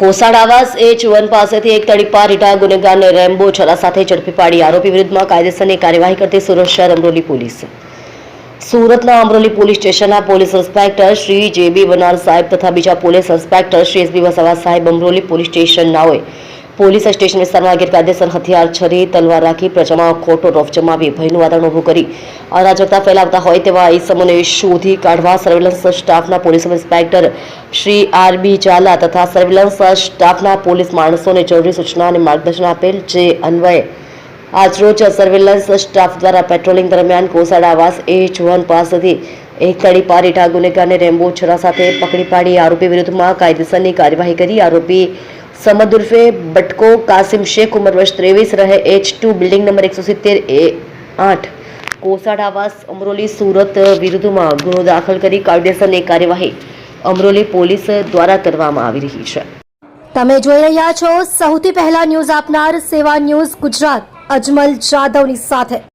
કોસાડ આવાસ H1 પાસેથી એક તડીપાર રીટા ગુનેગારને રેમ્બો છરા સાથે ઝડપી પાડી આરોપી વિરુદ્ધમાં કાયદેસરની કાર્યવાહી કરતી સુરત શહેર અમરોલી પોલીસ. સુરતના અમરોલી પોલીસ સ્ટેશનના પોલીસ ઇન્સ્પેક્ટર શ્રી JB વનાર સાહેબ તથા બીજા police inspector Shri SB Vasava સાહેબ અમરોલી પોલીસ સ્ટેશનનાઓએ પોલીસ સ્ટેશન વિસ્તારમાં ગેરકાયદેસર હથિયાર, છરી, તલવાર રાખી પ્રજામાં ખોટો રોફ જમાવી ભયનું વાતાવરણ ઊભું કરી અરાજકતા ફેલાવતા હોય તેવા ઇસમોને શોધી કાઢવા સર્વેલન્સ સ્ટાફના police inspector Shri RB Zala તથા સર્વેલન્સ સ્ટાફના પોલીસ માણસોને જરૂરી સૂચના અને માર્ગદર્શન આપેલ, જે અન્વયે આજરોજ સર્વેલન્સ સ્ટાફ દ્વારા પેટ્રોલિંગ દરમિયાન કોસાડ આવાસ H1 પાસેથી એક તડીપાર રીટા ગુનેગારને રેમ્બો છરા સાથે પકડી પાડી આરોપી વિરુદ્ધમાં કાયદેસરની કાર્યવાહી કરી આરોપી समद उर्फे बटको कासिम शेख उम्र वर्ष 23 रहे H2 बिल्डिंग नंबर 170A8 कोसाड आवास अमरोली सूरत विरुद्ध में गुनो दाखल करी कायदेसરની કાર્યવાહી અમરોલી પોલીસ દ્વારા કરવામાં આવી રહી છે. તમે જોઈ રહ્યા છો સૌથી પહેલા ન્યૂઝ આપનાર સેવા ન્યૂઝ ગુજરાત અજમલ જાદવની સાથે.